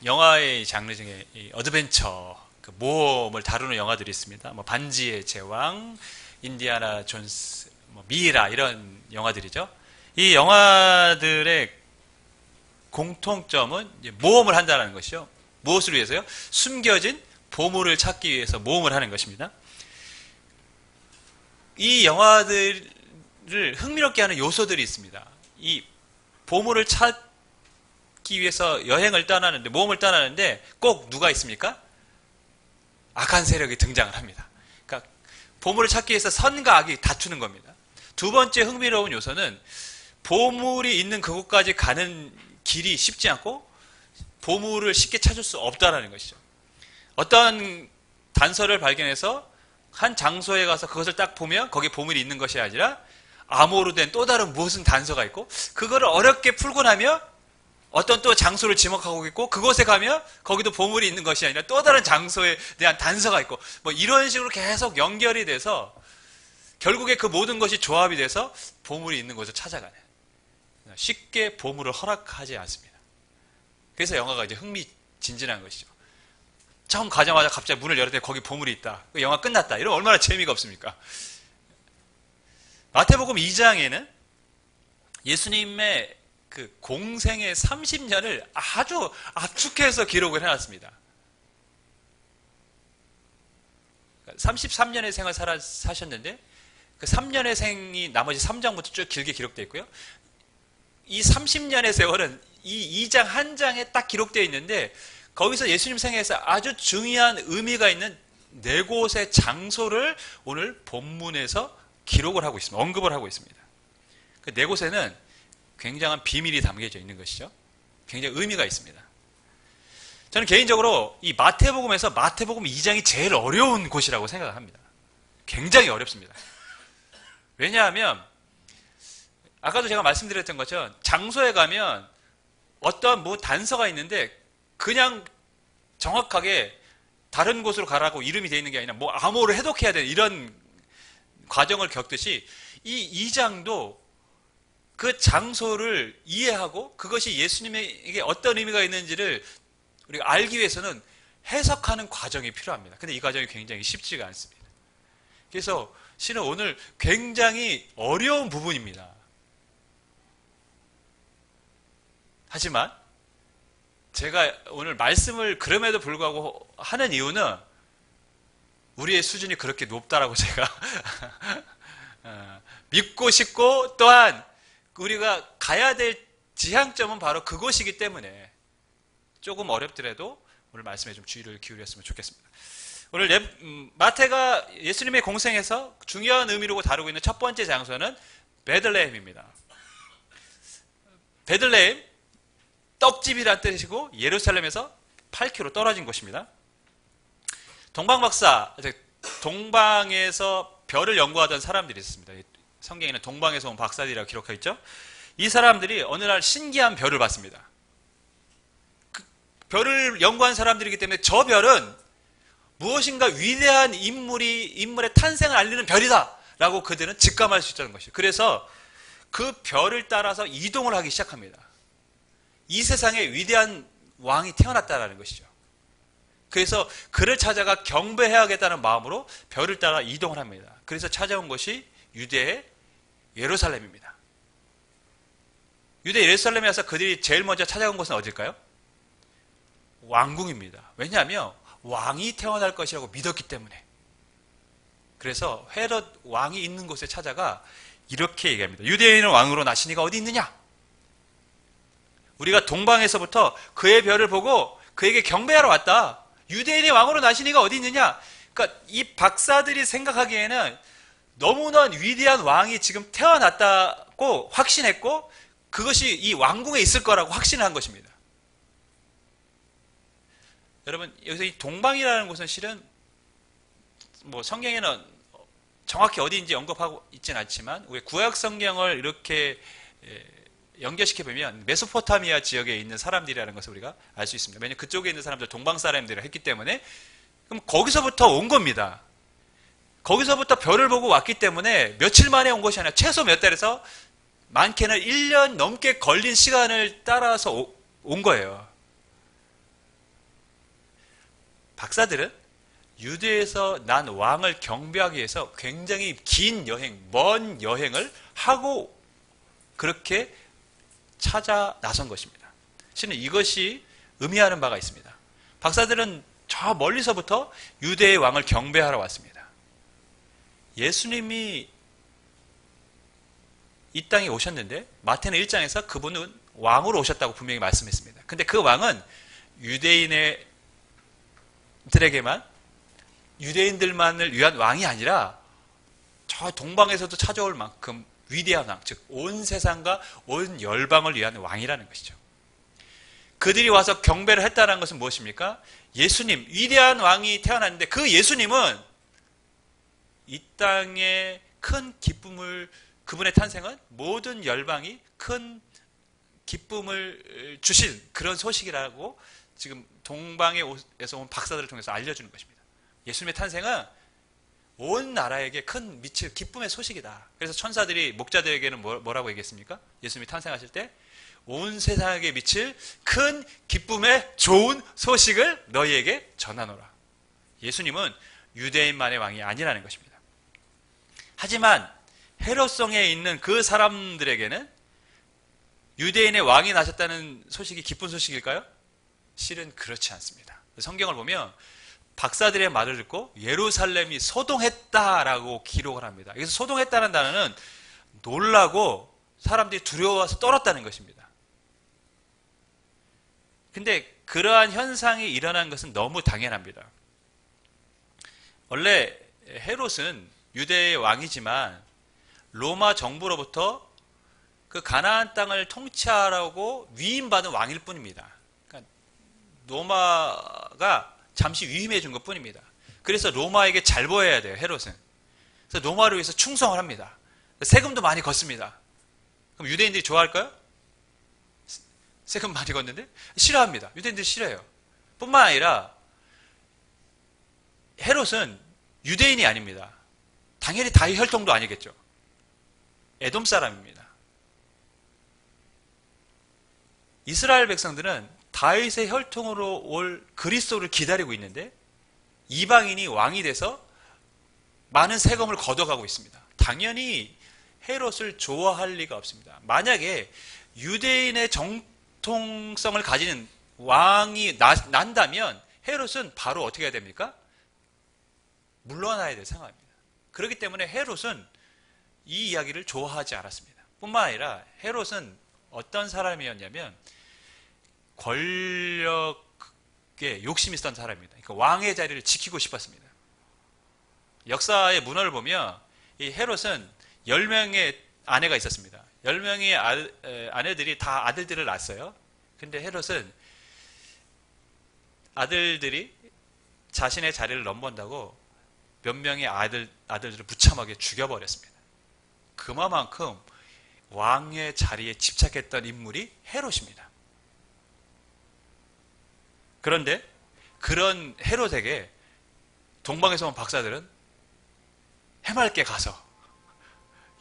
영화의 장르 중에 이 어드벤처, 그 모험을 다루는 영화들이 있습니다. 뭐 반지의 제왕, 인디아나 존스, 뭐 미이라 이런 영화들이죠. 이 영화들의 공통점은 이제 모험을 한다는 것이죠. 무엇을 위해서요? 숨겨진 보물을 찾기 위해서 모험을 하는 것입니다. 이 영화들을 흥미롭게 하는 요소들이 있습니다. 이 보물을 찾기 위해서 여행을 떠나는데, 모험을 떠나는데 꼭 누가 있습니까? 악한 세력이 등장을 합니다. 그러니까 보물을 찾기 위해서 선과 악이 다투는 겁니다. 두 번째 흥미로운 요소는 보물이 있는 그곳까지 가는 길이 쉽지 않고 보물을 쉽게 찾을 수 없다라는 것이죠. 어떤 단서를 발견해서 한 장소에 가서 그것을 딱 보면 거기에 보물이 있는 것이 아니라 암호로 된 또 다른 무슨 단서가 있고, 그거를 어렵게 풀고 나면 어떤 또 장소를 지목하고 있고, 그곳에 가면 거기도 보물이 있는 것이 아니라 또 다른 장소에 대한 단서가 있고, 뭐 이런 식으로 계속 연결이 돼서 결국에 그 모든 것이 조합이 돼서 보물이 있는 곳을 찾아가는, 쉽게 보물을 허락하지 않습니다. 그래서 영화가 이제 흥미진진한 것이죠. 처음 가자마자 갑자기 문을 열었더니 거기 보물이 있다. 영화 끝났다. 이러면 얼마나 재미가 없습니까? 마태복음 2장에는 예수님의 그 공생의 30년을 아주 압축해서 기록을 해놨습니다. 33년의 생을 사셨는데 그 3년의 생이 나머지 3장부터 쭉 길게 기록되어 있고요. 이 30년의 세월은 이 2장 한 장에 딱 기록되어 있는데, 거기서 예수님 생애에서 아주 중요한 의미가 있는 네 곳의 장소를 오늘 본문에서 기록을 하고 있습니다. 언급을 하고 있습니다. 그 네 곳에는 굉장한 비밀이 담겨져 있는 것이죠. 굉장히 의미가 있습니다. 저는 개인적으로 이 마태복음에서 마태복음 2장이 제일 어려운 곳이라고 생각을 합니다. 굉장히 어렵습니다. 왜냐하면 아까도 제가 말씀드렸던 것처럼 장소에 가면 어떠한 뭐 단서가 있는데 그냥 정확하게 다른 곳으로 가라고 이름이 되어 있는 게 아니라 뭐 암호를 해독해야 되는 이런 과정을 겪듯이 이 2장도 그 장소를 이해하고 그것이 예수님에게 어떤 의미가 있는지를 우리가 알기 위해서는 해석하는 과정이 필요합니다. 근데 이 과정이 굉장히 쉽지가 않습니다. 그래서 실은 오늘 굉장히 어려운 부분입니다. 하지만 제가 오늘 말씀을 그럼에도 불구하고 하는 이유는 우리의 수준이 그렇게 높다라고 제가 믿고 싶고, 또한 우리가 가야 될 지향점은 바로 그곳이기 때문에 조금 어렵더라도 오늘 말씀에 좀 주의를 기울였으면 좋겠습니다. 오늘 마태가 예수님의 공생에서 중요한 의미로 다루고 있는 첫 번째 장소는 베들레헴입니다. 베들레헴, 떡집이란 뜻이고 예루살렘에서 8km 떨어진 곳입니다. 동방박사, 동방에서 별을 연구하던 사람들이 있습니다. 성경에는 동방에서 온 박사들이라고 기록하고 있죠. 이 사람들이 어느 날 신기한 별을 봤습니다. 그 별을 연구한 사람들이기 때문에 저 별은 무엇인가 위대한 인물의 탄생을 알리는 별이다 라고 그들은 직감할 수 있다는 것이에요. 그래서 그 별을 따라서 이동을 하기 시작합니다. 이 세상에 위대한 왕이 태어났다는 것이죠. 그래서 그를 찾아가 경배해야겠다는 마음으로 별을 따라 이동을 합니다. 그래서 찾아온 것이 유대의 예루살렘입니다. 유대 예루살렘에 와서 그들이 제일 먼저 찾아온 곳은 어딜까요? 왕궁입니다. 왜냐하면 왕이 태어날 것이라고 믿었기 때문에. 그래서 헤롯 왕이 있는 곳에 찾아가 이렇게 얘기합니다. 유대인은 왕으로 나신 이가 어디 있느냐? 우리가 동방에서부터 그의 별을 보고 그에게 경배하러 왔다. 유대인의 왕으로 나신 이가 어디 있느냐? 그러니까 이 박사들이 생각하기에는 너무나 위대한 왕이 지금 태어났다고 확신했고, 그것이 이 왕궁에 있을 거라고 확신한 것입니다. 여러분, 여기서 이 동방이라는 곳은 실은 뭐 성경에는 정확히 어디인지 언급하고 있지는 않지만 우리 구약 성경을 이렇게 연결시켜 보면 메소포타미아 지역에 있는 사람들이라는 것을 우리가 알 수 있습니다. 왜냐하면 그쪽에 있는 사람들 동방 사람들을 했기 때문에. 그럼 거기서부터 온 겁니다. 거기서부터 별을 보고 왔기 때문에 며칠 만에 온 것이 아니라 최소 몇 달에서 많게는 1년 넘게 걸린 시간을 따라서 온 거예요. 박사들은 유대에서 난 왕을 경배하기 위해서 굉장히 긴 여행, 먼 여행을 하고 그렇게 찾아 나선 것입니다. 실은 이것이 의미하는 바가 있습니다. 박사들은 저 멀리서부터 유대의 왕을 경배하러 왔습니다. 예수님이 이 땅에 오셨는데 마태는 1장에서 그분은 왕으로 오셨다고 분명히 말씀했습니다. 근데 그 왕은 유대인들만을 위한 왕이 아니라 저 동방에서도 찾아올 만큼 위대한 왕, 즉 온 세상과 온 열방을 위한 왕이라는 것이죠. 그들이 와서 경배를 했다는 것은 무엇입니까? 예수님, 위대한 왕이 태어났는데 그 예수님은 이 땅에 큰 기쁨을, 그분의 탄생은 모든 열방이 큰 기쁨을 주신 그런 소식이라고 지금 동방에서 온 박사들을 통해서 알려주는 것입니다. 예수님의 탄생은 온 나라에게 큰 미칠 기쁨의 소식이다. 그래서 천사들이 목자들에게는 뭐라고 얘기했습니까? 예수님이 탄생하실 때 온 세상에게 미칠 큰 기쁨의 좋은 소식을 너희에게 전하노라. 예수님은 유대인만의 왕이 아니라는 것입니다. 하지만 헤롯성에 있는 그 사람들에게는 유대인의 왕이 나셨다는 소식이 기쁜 소식일까요? 실은 그렇지 않습니다. 성경을 보면 박사들의 말을 듣고 예루살렘이 소동했다라고 기록을 합니다. 여기서 소동했다는 단어는 놀라고 사람들이 두려워서 떨었다는 것입니다. 근데 그러한 현상이 일어난 것은 너무 당연합니다. 원래 헤롯은 유대의 왕이지만 로마 정부로부터 그 가나안 땅을 통치하라고 위임받은 왕일 뿐입니다. 그러니까 로마가 잠시 위임해 준 것 뿐입니다. 그래서 로마에게 잘 보여야 돼요, 헤롯은. 그래서 로마를 위해서 충성을 합니다. 세금도 많이 걷습니다. 그럼 유대인들이 좋아할까요? 세금 많이 걷는데? 싫어합니다. 유대인들이 싫어해요. 뿐만 아니라 헤롯은 유대인이 아닙니다. 당연히 다윗 혈통도 아니겠죠. 에돔 사람입니다. 이스라엘 백성들은 다윗의 혈통으로 올 그리스도를 기다리고 있는데 이방인이 왕이 돼서 많은 세금을 걷어가고 있습니다. 당연히 헤롯을 좋아할 리가 없습니다. 만약에 유대인의 정통성을 가지는 왕이 난다면 헤롯은 바로 어떻게 해야 됩니까? 물러나야 될 상황입니다. 그렇기 때문에 헤롯은 이 이야기를 좋아하지 않았습니다. 뿐만 아니라 헤롯은 어떤 사람이었냐면 권력에 욕심이 있었던 사람입니다. 그러니까 왕의 자리를 지키고 싶었습니다. 역사의 문헌을 보면 이 헤롯은 10명의 아내가 있었습니다. 10명의 아내들이 다 아들들을 낳았어요. 근데 헤롯은 아들들이 자신의 자리를 넘본다고 몇 명의 아들들을 무참하게 죽여버렸습니다. 그만큼 왕의 자리에 집착했던 인물이 헤롯입니다. 그런데 그런 헤롯에게 동방에서 온 박사들은 해맑게 가서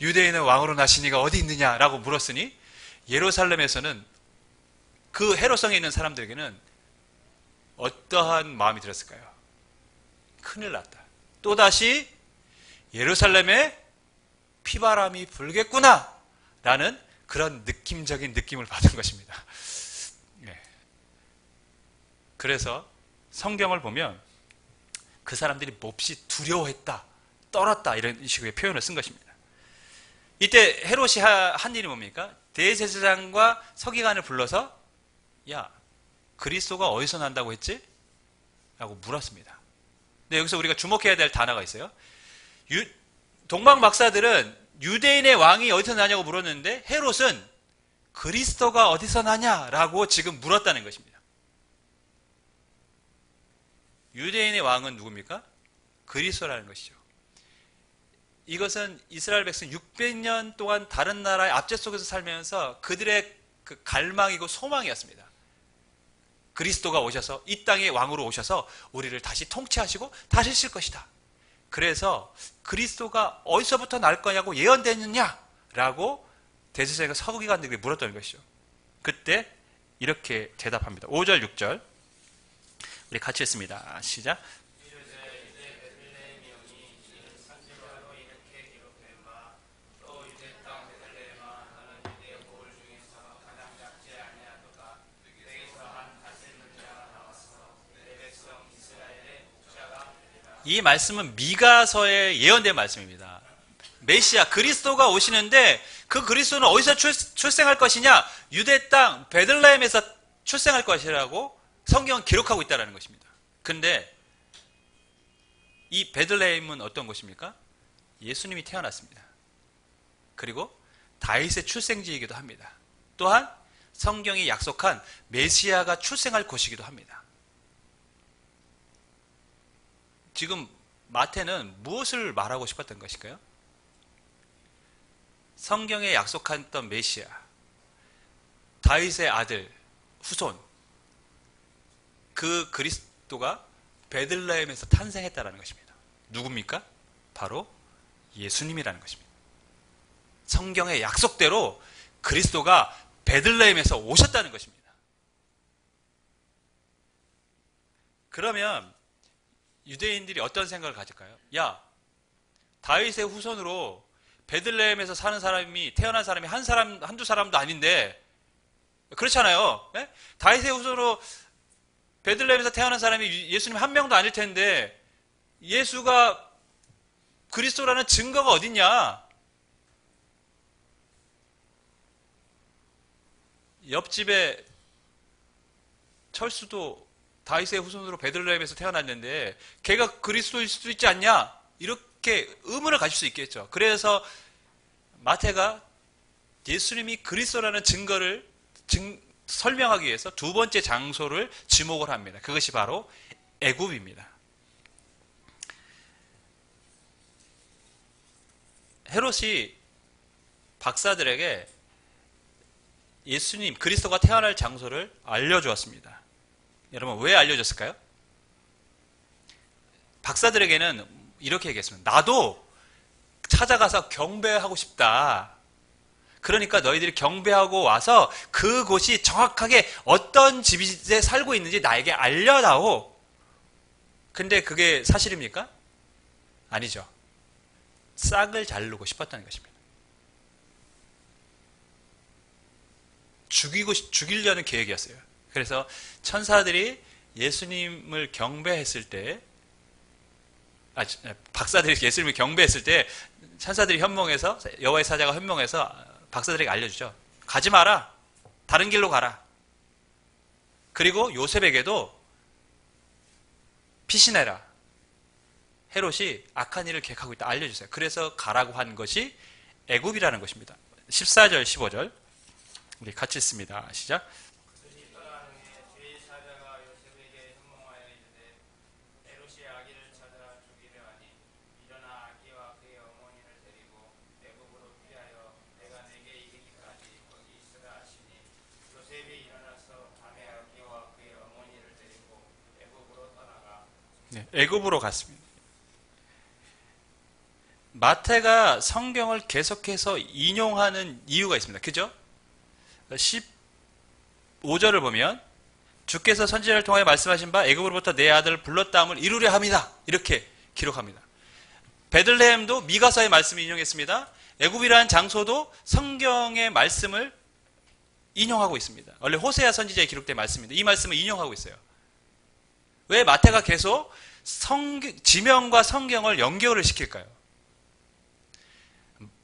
유대인의 왕으로 나신 이가 어디 있느냐라고 물었으니 예루살렘에서는 그 헤롯성에 있는 사람들에게는 어떠한 마음이 들었을까요? 큰일 났다. 또다시 예루살렘에 피바람이 불겠구나 라는 그런 느낌적인 느낌을 받은 것입니다. 네. 그래서 성경을 보면 그 사람들이 몹시 두려워했다, 떨었다 이런 식의 표현을 쓴 것입니다. 이때 헤롯이 한 일이 뭡니까? 대제사장과 서기관을 불러서 야, 그리스도가 어디서 난다고 했지? 라고 물었습니다. 근데 여기서 우리가 주목해야 될 단어가 있어요. 동방 박사들은 유대인의 왕이 어디서 나냐고 물었는데 헤롯은 그리스도가 어디서 나냐라고 지금 물었다는 것입니다. 유대인의 왕은 누굽니까? 그리스도라는 것이죠. 이것은 이스라엘 백성 600년 동안 다른 나라의 압제 속에서 살면서 그들의 그 갈망이고 소망이었습니다. 그리스도가 오셔서 이 땅의 왕으로 오셔서 우리를 다시 통치하시고 다스리실 것이다. 그래서 그리스도가 어디서부터 날 거냐고 예언됐느냐라고 대제사장과 서기관들에게 물었던 것이죠. 그때 이렇게 대답합니다. 5절 6절 우리 같이 했습니다. 시작. 이 말씀은 미가서에 예언된 말씀입니다. 메시아 그리스도가 오시는데 그 그리스도는 어디서 출생할 것이냐? 유대 땅 베들레헴에서 출생할 것이라고 성경은 기록하고 있다는 것입니다. 근데 이 베들레헴은 어떤 곳입니까? 예수님이 태어났습니다. 그리고 다윗의 출생지이기도 합니다. 또한 성경이 약속한 메시아가 출생할 곳이기도 합니다. 지금 마태는 무엇을 말하고 싶었던 것일까요? 성경에 약속했던 메시아, 다윗의 아들, 후손, 그 그리스도가 베들레헴에서 탄생했다는 것입니다. 누굽니까? 바로 예수님이라는 것입니다. 성경의 약속대로 그리스도가 베들레헴에서 오셨다는 것입니다. 그러면 유대인들이 어떤 생각을 가질까요? 야, 다윗의 후손으로 베들레헴에서 사는 사람이, 태어난 사람이 한두 사람도 아닌데, 그렇잖아요. 네? 다윗의 후손으로 베들레헴에서 태어난 사람이 예수님 한 명도 아닐 텐데, 예수가 그리스도라는 증거가 어딨냐? 옆집에 철수도 다윗의 후손으로 베들레헴에서 태어났는데 걔가 그리스도일 수도 있지 않냐? 이렇게 의문을 가질 수 있겠죠. 그래서 마태가 예수님이 그리스도라는 증거를 설명하기 위해서 두 번째 장소를 지목을 합니다. 그것이 바로 애굽입니다. 헤롯이 박사들에게 예수님, 그리스도가 태어날 장소를 알려주었습니다. 여러분, 왜 알려줬을까요? 박사들에게는 이렇게 얘기했습니다. 나도 찾아가서 경배하고 싶다. 그러니까 너희들이 경배하고 와서 그곳이 정확하게 어떤 집에 살고 있는지 나에게 알려다오. 근데 그게 사실입니까? 아니죠. 싹을 자르고 싶었다는 것입니다. 죽이려는 계획이었어요. 그래서 천사들이 예수님을 경배했을 때, 박사들이 예수님을 경배했을 때 천사들이 현몽해서, 여호와의 사자가 현몽해서 박사들에게 알려주죠. 가지 마라. 다른 길로 가라. 그리고 요셉에게도 피신해라. 헤롯이 악한 일을 계획하고 있다 알려주세요. 그래서 가라고 한 것이 애굽이라는 것입니다. 14절 15절 우리 같이 읽습니다. 시작. 네, 애굽으로 갔습니다. 마태가 성경을 계속해서 인용하는 이유가 있습니다. 그죠? 15절을 보면 주께서 선지자를 통하여 말씀하신 바 애굽으로부터 내 아들을 불렀다함을 이루려 합니다. 이렇게 기록합니다. 베들레헴도 미가서의 말씀을 인용했습니다. 애굽이라는 장소도 성경의 말씀을 인용하고 있습니다. 원래 호세아 선지자에 기록된 말씀인데 이 말씀을 인용하고 있어요. 왜 마태가 계속 지명과 성경을 연결을 시킬까요?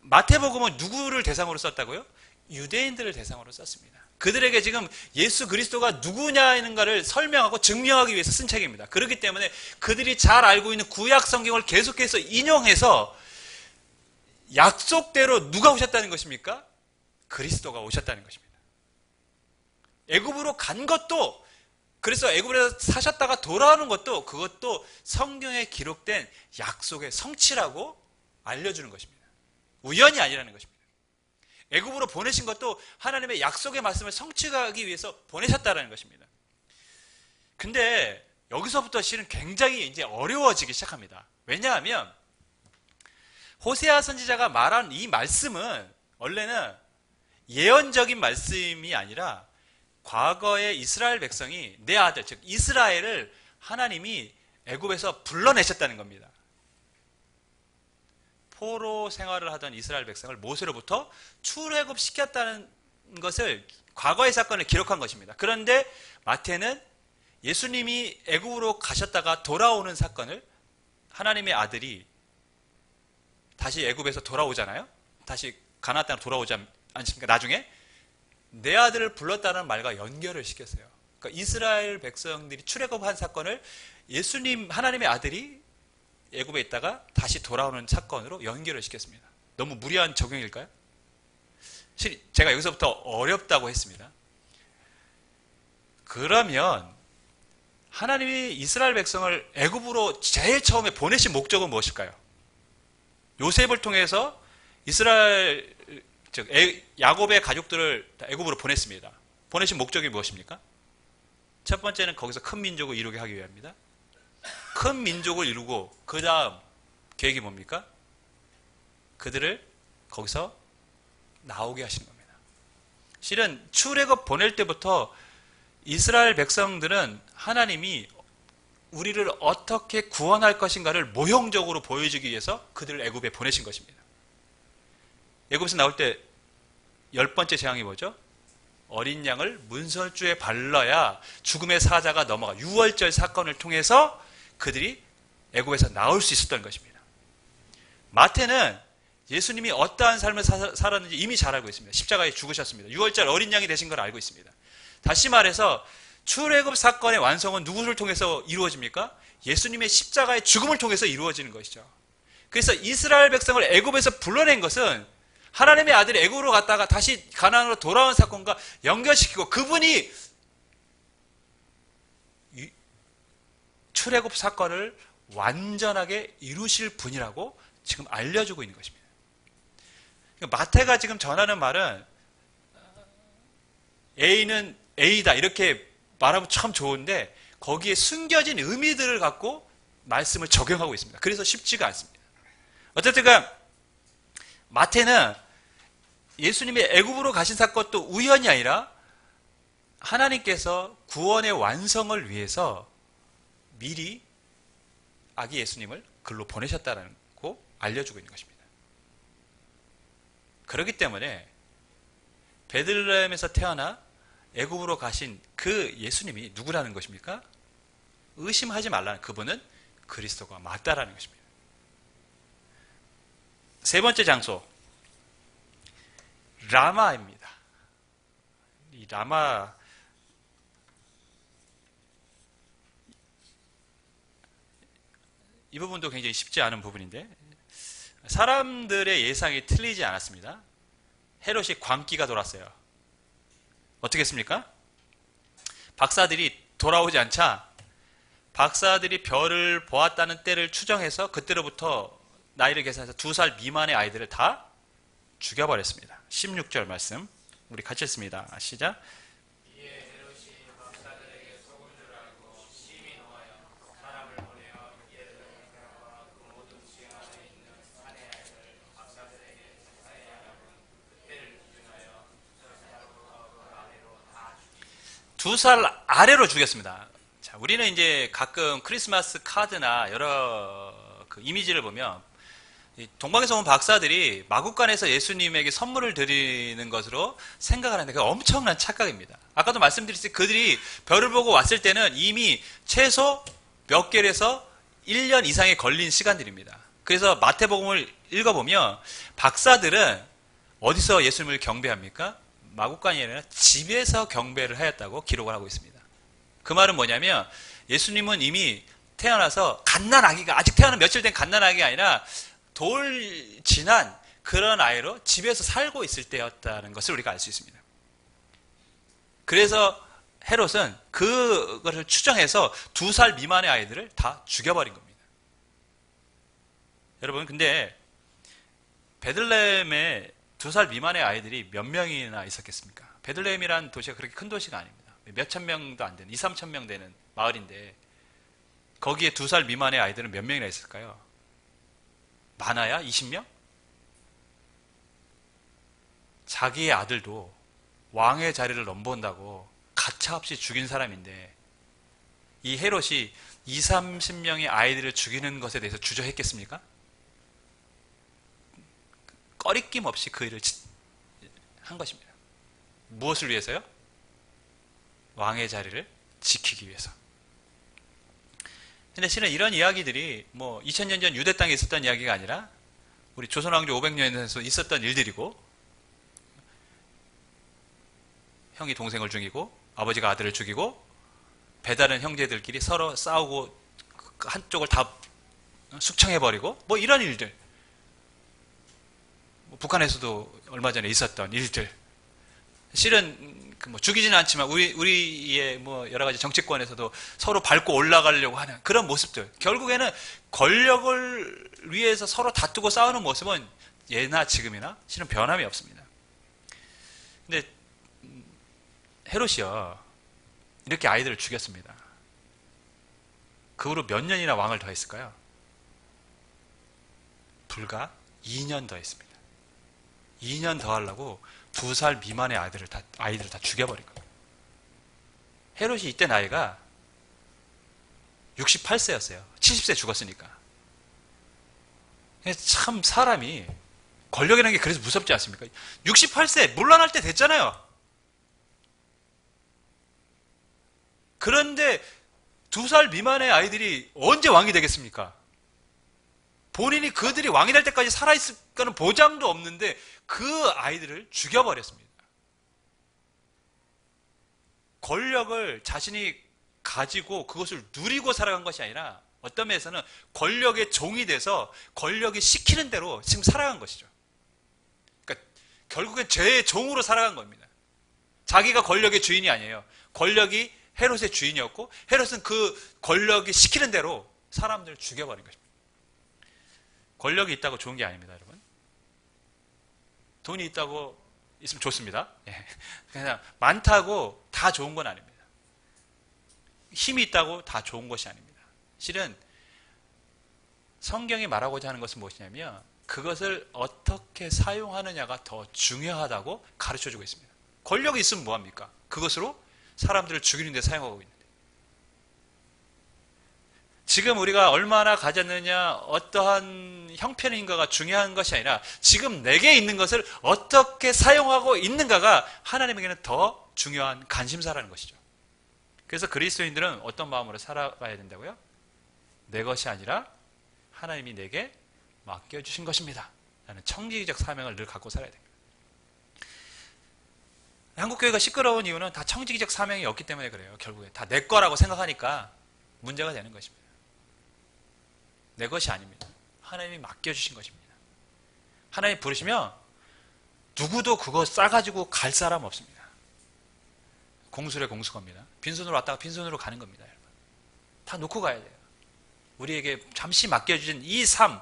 마태복음은 누구를 대상으로 썼다고요? 유대인들을 대상으로 썼습니다. 그들에게 지금 예수 그리스도가 누구냐는가를 설명하고 증명하기 위해서 쓴 책입니다. 그렇기 때문에 그들이 잘 알고 있는 구약 성경을 계속해서 인용해서 약속대로 누가 오셨다는 것입니까? 그리스도가 오셨다는 것입니다. 애굽으로 간 것도, 그래서 애굽에서 사셨다가 돌아오는 것도, 그것도 성경에 기록된 약속의 성취라고 알려주는 것입니다. 우연이 아니라는 것입니다. 애굽으로 보내신 것도 하나님의 약속의 말씀을 성취하기 위해서 보내셨다는 것입니다. 근데 여기서부터 실은 굉장히 이제 어려워지기 시작합니다. 왜냐하면 호세아 선지자가 말한 이 말씀은 원래는 예언적인 말씀이 아니라 과거의 이스라엘 백성이 내 아들, 즉 이스라엘을 하나님이 애굽에서 불러내셨다는 겁니다. 포로 생활을 하던 이스라엘 백성을 모세로부터 출애굽시켰다는 것을 과거의 사건을 기록한 것입니다. 그런데 마태는 예수님이 애굽으로 가셨다가 돌아오는 사건을 하나님의 아들이 다시 애굽에서 돌아오잖아요. 다시 가나안 땅으로 돌아오지 않습니까? 나중에 내 아들을 불렀다는 말과 연결을 시켰어요. 그러니까 이스라엘 백성들이 출애굽한 사건을 예수님 하나님의 아들이 애굽에 있다가 다시 돌아오는 사건으로 연결을 시켰습니다. 너무 무리한 적용일까요? 제가 여기서부터 어렵다고 했습니다. 그러면 하나님이 이스라엘 백성을 애굽으로 제일 처음에 보내신 목적은 무엇일까요? 요셉을 통해서 이스라엘 즉 야곱의 가족들을 애굽으로 보냈습니다. 보내신 목적이 무엇입니까? 첫 번째는 거기서 큰 민족을 이루게 하기 위함입니다. 큰 민족을 이루고 그 다음 계획이 뭡니까? 그들을 거기서 나오게 하시는 겁니다. 실은 출애굽 보낼 때부터 이스라엘 백성들은 하나님이 우리를 어떻게 구원할 것인가를 모형적으로 보여주기 위해서 그들을 애굽에 보내신 것입니다. 애굽에서 나올 때 10번째 재앙이 뭐죠? 어린 양을 문설주에 발라야 죽음의 사자가 넘어가 유월절 사건을 통해서 그들이 애굽에서 나올 수 있었던 것입니다. 마태는 예수님이 어떠한 삶을 살았는지 이미 잘 알고 있습니다. 십자가에 죽으셨습니다. 유월절 어린 양이 되신 걸 알고 있습니다. 다시 말해서 출애굽 사건의 완성은 누구를 통해서 이루어집니까? 예수님의 십자가의 죽음을 통해서 이루어지는 것이죠. 그래서 이스라엘 백성을 애굽에서 불러낸 것은 하나님의 아들이 애굽으로 갔다가 다시 가나안으로 돌아온 사건과 연결시키고 그분이 출애굽 사건을 완전하게 이루실 분이라고 지금 알려주고 있는 것입니다. 마태가 지금 전하는 말은 A는 A다 이렇게 말하면 참 좋은데 거기에 숨겨진 의미들을 갖고 말씀을 적용하고 있습니다. 그래서 쉽지가 않습니다. 어쨌든 마태는 예수님이 애굽으로 가신 사건도 우연이 아니라 하나님께서 구원의 완성을 위해서 미리 아기 예수님을 글로 보내셨다고 알려주고 있는 것입니다. 그렇기 때문에 베들레헴에서 태어나 애굽으로 가신 그 예수님이 누구라는 것입니까? 의심하지 말라는 그분은 그리스도가 맞다라는 것입니다. 세 번째 장소 라마입니다. 이 라마 이 부분도 굉장히 쉽지 않은 부분인데 사람들의 예상이 틀리지 않았습니다. 헤롯이 광기가 돌았어요. 어떻게 했습니까? 박사들이 돌아오지 않자 박사들이 별을 보았다는 때를 추정해서 그때로부터 나이를 계산해서 2살 미만의 아이들을 다 죽여버렸습니다. 16절 말씀 우리 같이 읽습니다. 시작. 두 살 아래로 죽였습니다. 자, 우리는 이제 가끔 크리스마스 카드나 여러 그 이미지를 보면 동방에서 온 박사들이 마국간에서 예수님에게 선물을 드리는 것으로 생각을 하는데 그게 엄청난 착각입니다. 아까도 말씀드렸듯이 그들이 별을 보고 왔을 때는 이미 최소 몇 개월에서 1년 이상이 걸린 시간들입니다. 그래서 마태복음을 읽어보면 박사들은 어디서 예수님을 경배합니까? 마국간이 아니라 집에서 경배를 하였다고 기록을 하고 있습니다. 그 말은 뭐냐면 예수님은 이미 태어나서 갓난아기가 아직 태어난 며칠 된 갓난아기가 아니라 돌 지난 그런 아이로 집에서 살고 있을 때였다는 것을 우리가 알 수 있습니다. 그래서 헤롯은 그것을 추정해서 2살 미만의 아이들을 다 죽여버린 겁니다. 여러분 근데 베들레헴에 2살 미만의 아이들이 몇 명이나 있었겠습니까? 베들레헴이란 도시가 그렇게 큰 도시가 아닙니다. 몇천 명도 안 되는 2, 3천 명 되는 마을인데 거기에 2살 미만의 아이들은 몇 명이나 있을까요? 많아야 20명? 자기의 아들도 왕의 자리를 넘본다고 가차없이 죽인 사람인데 이 헤롯이 20, 30명의 아이들을 죽이는 것에 대해서 주저했겠습니까? 꺼리낌 없이 그 일을 한 것입니다. 무엇을 위해서요? 왕의 자리를 지키기 위해서. 근데 실은 이런 이야기들이 뭐 2000년 전 유대 땅에 있었던 이야기가 아니라 우리 조선 왕조 500년에서 있었던 일들이고, 형이 동생을 죽이고 아버지가 아들을 죽이고 배다른 형제들끼리 서로 싸우고 한쪽을 다 숙청해버리고 뭐 이런 일들, 북한에서도 얼마 전에 있었던 일들, 실은 뭐 죽이지는 않지만 우리의 뭐 여러 가지 정치권에서도 서로 밟고 올라가려고 하는 그런 모습들, 결국에는 권력을 위해서 서로 다투고 싸우는 모습은 예나 지금이나 실은 변함이 없습니다. 근데 헤롯이요, 이렇게 아이들을 죽였습니다. 그 후로 몇 년이나 왕을 더 했을까요? 불과 2년 더 했습니다. 2년 더 하려고 2살 미만의 아이들을 다 죽여버린 겁니다. 헤롯이 이때 나이가 68세였어요. 70세 죽었으니까. 참 사람이, 권력이라는 게 그래서 무섭지 않습니까? 68세 물러날 때 됐잖아요. 그런데 2살 미만의 아이들이 언제 왕이 되겠습니까? 본인이 그들이 왕이 될 때까지 살아있을 거는 보장도 없는데 그 아이들을 죽여버렸습니다. 권력을 자신이 가지고 그것을 누리고 살아간 것이 아니라 어떤 면에서는 권력의 종이 돼서 권력이 시키는 대로 지금 살아간 것이죠. 그러니까 결국엔 죄의 종으로 살아간 겁니다. 자기가 권력의 주인이 아니에요. 권력이 헤롯의 주인이었고 헤롯은 그 권력이 시키는 대로 사람들을 죽여버린 것입니다. 권력이 있다고 좋은 게 아닙니다, 여러분. 돈이 있다고 있으면 좋습니다. 그냥 많다고 다 좋은 건 아닙니다. 힘이 있다고 다 좋은 것이 아닙니다. 실은 성경이 말하고자 하는 것은 무엇이냐면 그것을 어떻게 사용하느냐가 더 중요하다고 가르쳐주고 있습니다. 권력이 있으면 뭐합니까? 그것으로 사람들을 죽이는 데 사용하고 있는데, 지금 우리가 얼마나 가졌느냐, 어떠한 형편인가가 중요한 것이 아니라 지금 내게 있는 것을 어떻게 사용하고 있는가가 하나님에게는 더 중요한 관심사라는 것이죠. 그래서 그리스도인들은 어떤 마음으로 살아가야 된다고요? 내 것이 아니라 하나님이 내게 맡겨주신 것입니다 라는 청지기적 사명을 늘 갖고 살아야 됩니다. 한국교회가 시끄러운 이유는 다 청지기적 사명이 없기 때문에 그래요. 결국에 다 내 거라고 생각하니까 문제가 되는 것입니다. 내 것이 아닙니다. 하나님이 맡겨주신 것입니다. 하나님 부르시면 누구도 그거 싸가지고 갈 사람 없습니다. 공수래 공수겁니다. 빈손으로 왔다가 빈손으로 가는 겁니다, 여러분. 다 놓고 가야 돼요. 우리에게 잠시 맡겨주신 이 삶,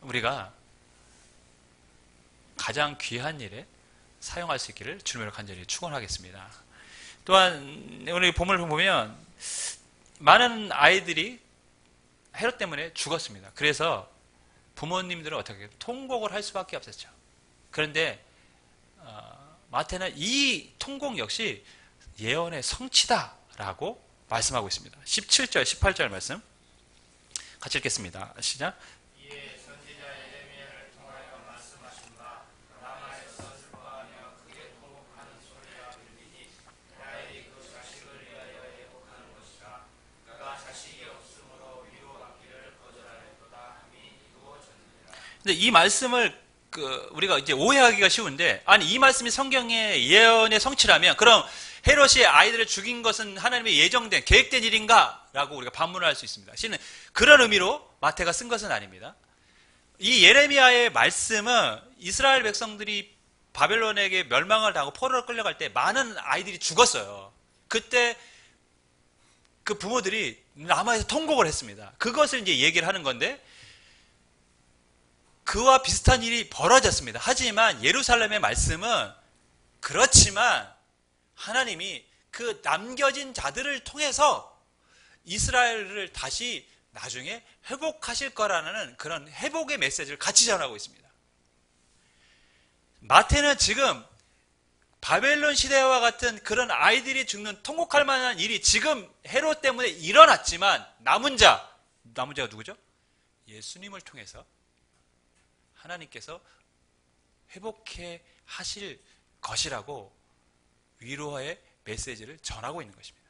우리가 가장 귀한 일에 사용할 수 있기를 주님으로 간절히 축원하겠습니다. 또한 오늘 본문을 보면 많은 아이들이 헤롯 때문에 죽었습니다. 그래서 부모님들은 어떻게 통곡을 할 수밖에 없었죠. 그런데 마태는 이 통곡 역시 예언의 성취다라고 말씀하고 있습니다. 17절, 18절 말씀 같이 읽겠습니다. 시작. 근데 이 말씀을 우리가 이제 오해하기가 쉬운데, 아니 이 말씀이 성경의 예언의 성취라면 그럼 헤롯이 아이들을 죽인 것은 하나님의 예정된 계획된 일인가? 라고 우리가 반문을 할 수 있습니다. 실은 그런 의미로 마태가 쓴 것은 아닙니다. 이 예레미야의 말씀은 이스라엘 백성들이 바벨론에게 멸망을 당하고 포로로 끌려갈 때 많은 아이들이 죽었어요. 그때 그 부모들이 남아에서 통곡을 했습니다. 그것을 이제 얘기를 하는 건데, 그와 비슷한 일이 벌어졌습니다. 하지만 예루살렘의 말씀은 그렇지만 하나님이 그 남겨진 자들을 통해서 이스라엘을 다시 나중에 회복하실 거라는 그런 회복의 메시지를 같이 전하고 있습니다. 마태는 지금 바벨론 시대와 같은 그런 아이들이 죽는 통곡할 만한 일이 지금 헤롯 때문에 일어났지만 남은 자가 누구죠? 예수님을 통해서 하나님께서 회복해 하실 것이라고 위로의 메시지를 전하고 있는 것입니다.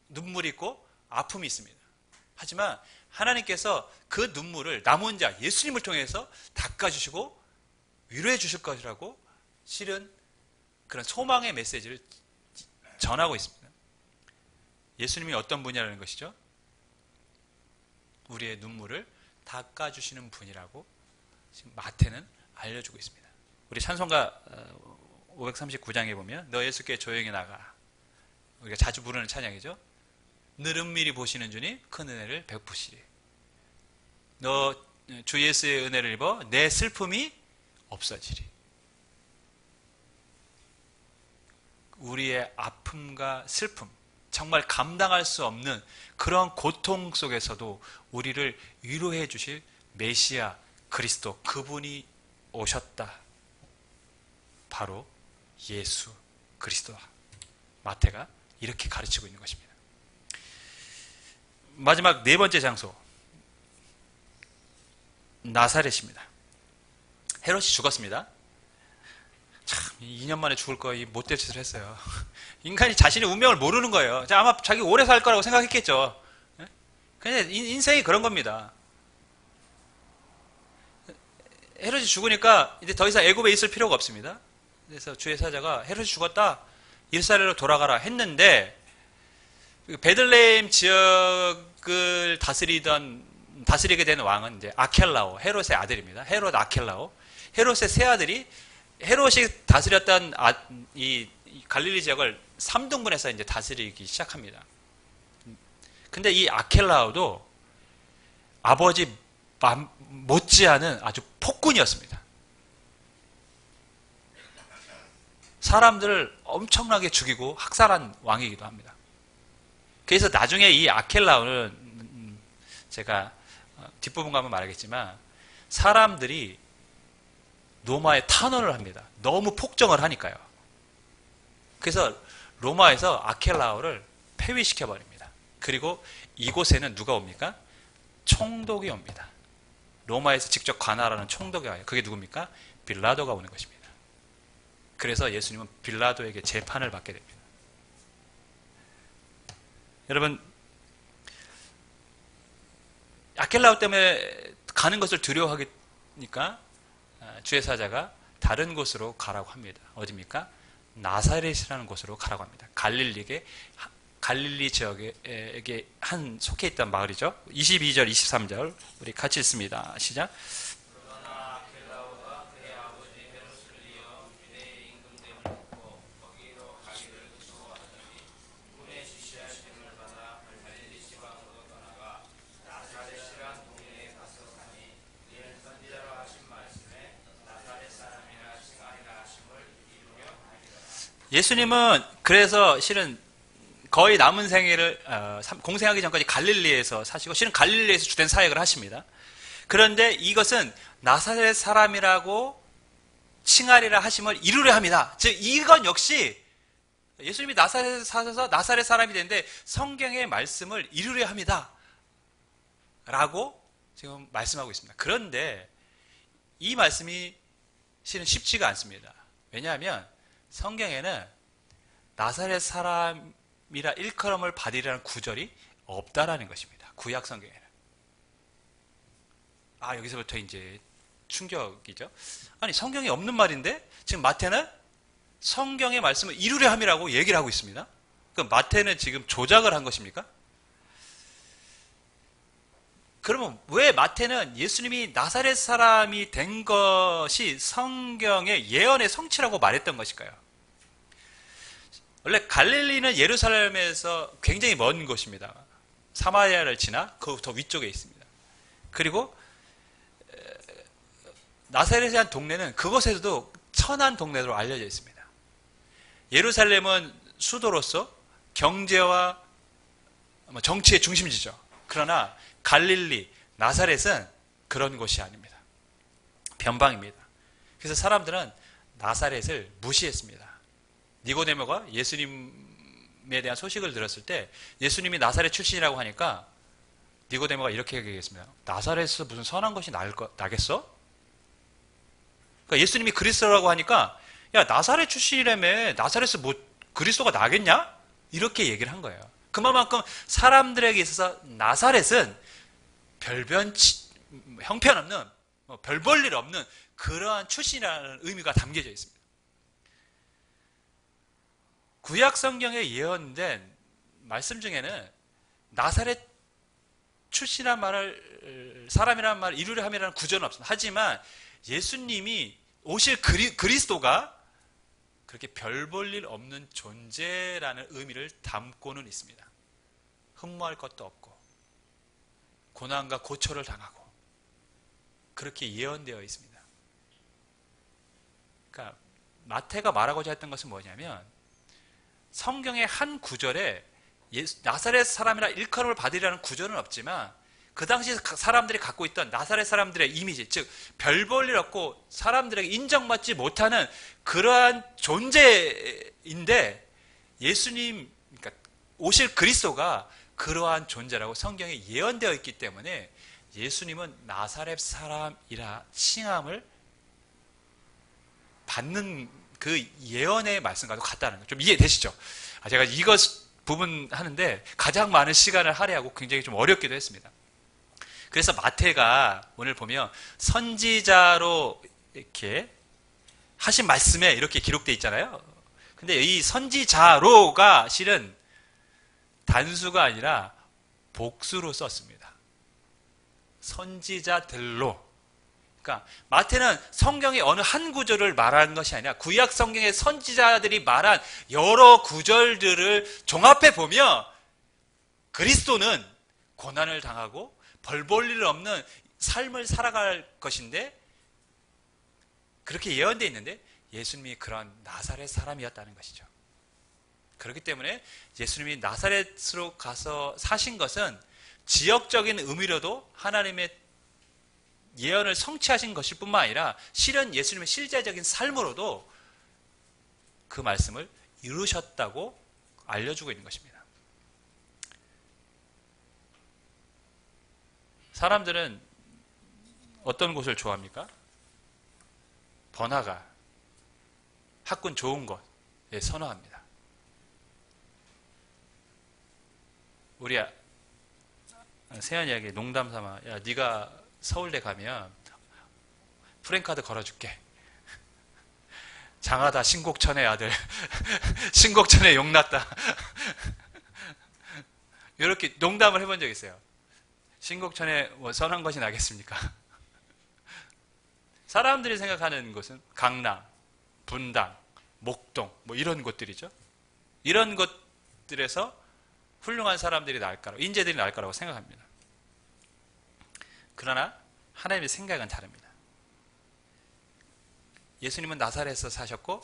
눈물이 있고 아픔이 있습니다. 하지만 하나님께서 그 눈물을 남은 자 예수님을 통해서 닦아주시고 위로해 주실 것이라고 실은 그런 소망의 메시지를 전하고 있습니다. 예수님이 어떤 분이라는 것이죠? 우리의 눈물을 닦아주시는 분이라고 지금 마태는 알려주고 있습니다. 우리 찬송가 539장에 보면 너 예수께 조용히 나가, 우리가 자주 부르는 찬양이죠. 늘 은밀히 보시는 주님 큰 은혜를 베푸시리. 너 주 예수의 은혜를 입어 내 슬픔이 없어지리. 우리의 아픔과 슬픔, 정말 감당할 수 없는 그런 고통 속에서도 우리를 위로해 주실 메시아 그리스도, 그분이 오셨다. 바로 예수 그리스도. 마태가 이렇게 가르치고 있는 것입니다. 마지막 네 번째 장소, 나사렛입니다. 헤롯이 죽었습니다. 참 2년 만에 죽을 거 못될 짓을 했어요. 인간이 자신의 운명을 모르는 거예요. 아마 자기 오래 살 거라고 생각했겠죠. 그냥 인생이 그런 겁니다. 헤롯이 죽으니까 이제 더 이상 애굽에 있을 필요가 없습니다. 그래서 주의 사자가 헤롯이 죽었다, 예루살렘으로 돌아가라 했는데, 베들레헴 지역을 다스리게 된 왕은 이제 아켈라오, 헤롯의 아들입니다. 헤롯 아켈라오. 헤롯의 세 아들이 헤롯이 다스렸던 이 갈릴리 지역을 3등분해서 이제 다스리기 시작합니다. 근데 이 아켈라오도 아버지 못지않은 아주 폭군이었습니다. 사람들을 엄청나게 죽이고 학살한 왕이기도 합니다. 그래서 나중에 이 아켈라오는 제가 뒷부분 가면 말하겠지만 사람들이 로마에 탄원을 합니다. 너무 폭정을 하니까요. 그래서 로마에서 아켈라오를 폐위시켜버립니다. 그리고 이곳에는 누가 옵니까? 총독이 옵니다. 로마에서 직접 관할하는 총독이 와요. 그게 누굽니까? 빌라도가 오는 것입니다. 그래서 예수님은 빌라도에게 재판을 받게 됩니다. 여러분, 아켈라오 때문에 가는 것을 두려워하니까 주의 사자가 다른 곳으로 가라고 합니다. 어디입니까? 나사렛이라는 곳으로 가라고 합니다. 갈릴리 지역에 속해 있던 마을이죠. 22절, 23절 우리 같이 읽습니다. 시작. 예수님은 그래서 실은 거의 남은 생애를 공생하기 전까지 갈릴리에서 사시고 실은 갈릴리에서 주된 사역을 하십니다. 그런데 이것은 나사렛 사람이라고 칭하리라 하심을 이루려 합니다. 즉 이건 역시 예수님이 나사렛에 사셔서 나사렛 사람이 되는데 성경의 말씀을 이루려 합니다. 라고 지금 말씀하고 있습니다. 그런데 이 말씀이 실은 쉽지가 않습니다. 왜냐하면 성경에는 나사렛 사람이라 일컬음을 받으리라는 구절이 없다라는 것입니다. 구약 성경에는. 여기서부터 이제 충격이죠. 아니, 성경에 없는 말인데 지금 마태는 성경의 말씀을 이루려 함이라고 얘기를 하고 있습니다. 그럼 마태는 지금 조작을 한 것입니까? 그러면 왜 마태는 예수님이 나사렛 사람이 된 것이 성경의 예언의 성취라고 말했던 것일까요? 원래 갈릴리는 예루살렘에서 굉장히 먼 곳입니다. 사마리아를 지나 그 더 위쪽에 있습니다. 그리고 나사렛이라는 동네는 그곳에서도 천한 동네로 알려져 있습니다. 예루살렘은 수도로서 경제와 정치의 중심지죠. 그러나 갈릴리, 나사렛은 그런 곳이 아닙니다. 변방입니다. 그래서 사람들은 나사렛을 무시했습니다. 니고데모가 예수님에 대한 소식을 들었을 때 예수님이 나사렛 출신이라고 하니까 니고데모가 이렇게 얘기했습니다. 나사렛에서 무슨 선한 것이 나겠어? 그러니까 예수님이 그리스도라고 하니까 야, 나사렛 출신이라며 나사렛에서 뭐 그리스도가 나겠냐? 이렇게 얘기를 한 거예요. 그만큼 사람들에게 있어서 나사렛은 형편없는, 별 볼 일 없는 그러한 출신이라는 의미가 담겨져 있습니다. 구약 성경에 예언된 말씀 중에는 나사렛 출신이란 말을, 사람이라는 말을 이루려 함이라는 구절은 없습니다. 하지만 예수님이 오실 그리스도가 그렇게 별 볼 일 없는 존재라는 의미를 담고는 있습니다. 흠모할 것도 없고 고난과 고초를 당하고 그렇게 예언되어 있습니다. 그러니까 마태가 말하고자 했던 것은 뭐냐면 성경의 한 구절에 나사렛 사람이라 일컬음을 받으리라는 구절은 없지만 그 당시 사람들이 갖고 있던 나사렛 사람들의 이미지, 즉 별 볼 일 없고 사람들에게 인정받지 못하는 그러한 존재인데 예수님, 그러니까 오실 그리스도가 그러한 존재라고 성경에 예언되어 있기 때문에 예수님은 나사렛 사람이라 칭함을 받는 그 예언의 말씀과도 같다는 거 좀 이해되시죠? 제가 이것 부분 하는데 가장 많은 시간을 할애하고 굉장히 좀 어렵기도 했습니다. 그래서 마태가 오늘 보면 선지자로 이렇게 하신 말씀에 이렇게 기록되어 있잖아요. 근데 이 선지자로가 실은 단수가 아니라 복수로 썼습니다. 선지자들로. 그러니까 마태는 성경의 어느 한 구절을 말하는 것이 아니라 구약 성경의 선지자들이 말한 여러 구절들을 종합해 보면 그리스도는 고난을 당하고 벌 볼 일 없는 삶을 살아갈 것인데 그렇게 예언되어 있는데 예수님이 그런 나사렛 사람이었다는 것이죠. 그렇기 때문에 예수님이 나사렛으로 가서 사신 것은 지역적인 의미로도 하나님의 예언을 성취하신 것일 뿐만 아니라 실은 예수님의 실제적인 삶으로도 그 말씀을 이루셨다고 알려주고 있는 것입니다. 사람들은 어떤 곳을 좋아합니까? 번화가, 학군 좋은 곳에 선호합니다. 우리 세연이에게 농담 삼아, 야, 네가 서울대 가면 프랜카드 걸어줄게. 장하다 신곡천의 아들, 신곡천에 용났다. 이렇게 농담을 해본 적 있어요. 신곡천에 뭐 선한 것이 나겠습니까? 사람들이 생각하는 곳은 강남, 분당, 목동 뭐 이런 곳들이죠. 이런 곳들에서 훌륭한 사람들이 나을 거라고, 인재들이 나을 거라고 생각합니다. 그러나 하나님의 생각은 다릅니다. 예수님은 나사렛에서 사셨고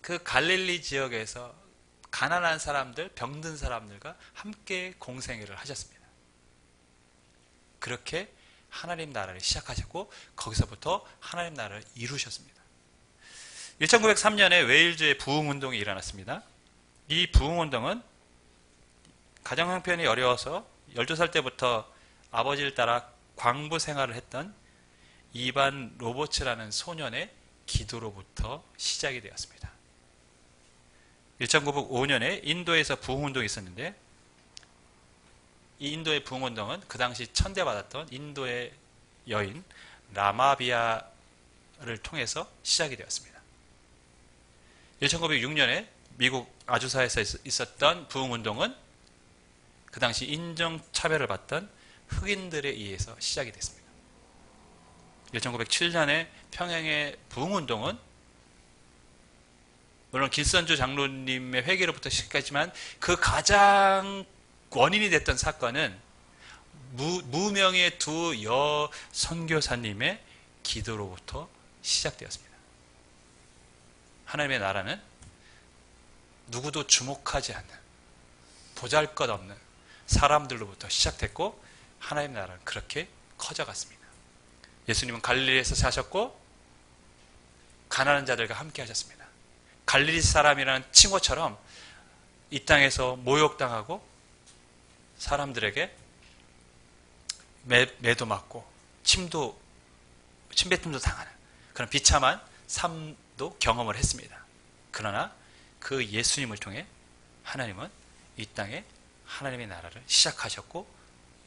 그 갈릴리 지역에서 가난한 사람들, 병든 사람들과 함께 공생애를 하셨습니다. 그렇게 하나님 나라를 시작하셨고 거기서부터 하나님 나라를 이루셨습니다. 1903년에 웨일즈의 부흥운동이 일어났습니다. 이 부흥운동은 가정 형편이 어려워서 12살 때부터 아버지를 따라 광부 생활을 했던 이반 로버츠라는 소년의 기도로부터 시작이 되었습니다. 1905년에 인도에서 부흥운동이 있었는데 이 인도의 부흥운동은 그 당시 천대받았던 인도의 여인 라마비아를 통해서 시작이 되었습니다. 1906년에 미국 아주사에서 있었던 부흥운동은 그 당시 인종차별을 받던 흑인들에 의해서 시작이 됐습니다. 1907년에 평양의 부흥운동은 물론 길선주 장로님의 회개로부터 시작했지만 그 가장 원인이 됐던 사건은 무명의 두 여 선교사님의 기도로부터 시작되었습니다. 하나님의 나라는 누구도 주목하지 않는 보잘것없는 사람들로부터 시작됐고 하나님의 나라는 그렇게 커져갔습니다. 예수님은 갈릴리에서 사셨고 가난한 자들과 함께 하셨습니다. 갈릴리 사람이라는 칭호처럼 이 땅에서 모욕당하고 사람들에게 매도 맞고 침뱉음도 당하는 그런 비참한 삶도 경험을 했습니다. 그러나 그 예수님을 통해 하나님은 이 땅에 하나님의 나라를 시작하셨고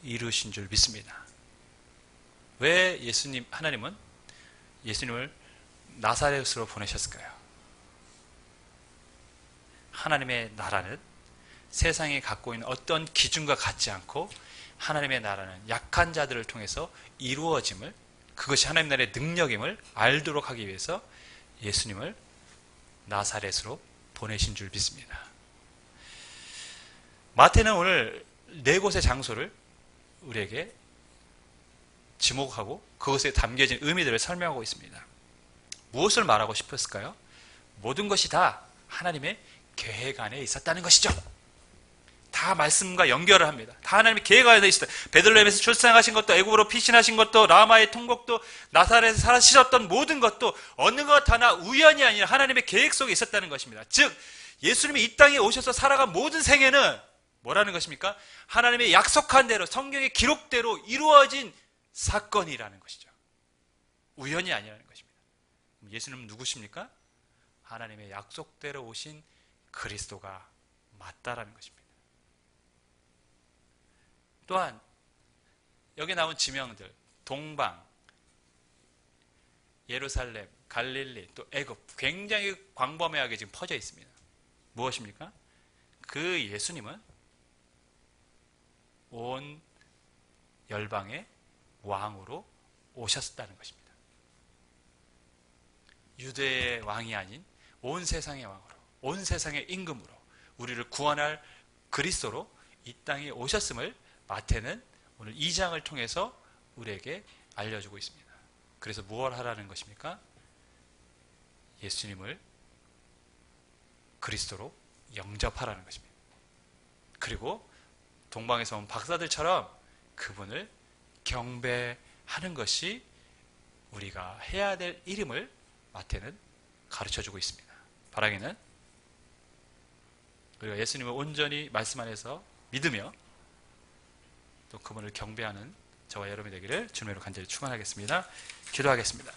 이루신 줄 믿습니다. 왜 하나님은 예수님을 나사렛으로 보내셨을까요? 하나님의 나라는 세상이 갖고 있는 어떤 기준과 같지 않고 하나님의 나라는 약한 자들을 통해서 이루어짐을, 그것이 하나님 나라의 능력임을 알도록 하기 위해서 예수님을 나사렛으로 보내신 줄 믿습니다. 마태는 오늘 네 곳의 장소를 우리에게 지목하고 그것에 담겨진 의미들을 설명하고 있습니다. 무엇을 말하고 싶었을까요? 모든 것이 다 하나님의 계획 안에 있었다는 것이죠. 다 말씀과 연결을 합니다. 다 하나님의 계획 안에 있었다. 베들레헴에서 출생하신 것도, 애굽으로 피신하신 것도, 라마의 통곡도, 나사렛에서 살아시셨던 모든 것도 어느 것 하나 우연이 아니라 하나님의 계획 속에 있었다는 것입니다. 즉 예수님이 이 땅에 오셔서 살아간 모든 생애는 뭐라는 것입니까? 하나님의 약속한 대로, 성경의 기록대로 이루어진 사건이라는 것이죠. 우연이 아니라는 것입니다. 예수님은 누구십니까? 하나님의 약속대로 오신 그리스도가 맞다라는 것입니다. 또한 여기 나온 지명들, 동방, 예루살렘, 갈릴리, 또 애굽, 굉장히 광범위하게 지금 퍼져 있습니다. 무엇입니까? 그 예수님은 온 열방의 왕으로 오셨다는 것입니다. 유대의 왕이 아닌 온 세상의 왕으로, 온 세상의 임금으로 우리를 구원할 그리스도로 이 땅에 오셨음을 마태는 오늘 2장을 통해서 우리에게 알려주고 있습니다. 그래서 무엇을 하라는 것입니까? 예수님을 그리스도로 영접하라는 것입니다. 그리고 동방에서 온 박사들처럼 그분을 경배하는 것이 우리가 해야 될 일임을 마태는 가르쳐주고 있습니다. 바라기는 우리가 예수님을 온전히 말씀 안에서 믿으며 또 그분을 경배하는 저와 여러분이 되기를 주님으로 간절히 축원하겠습니다. 기도하겠습니다.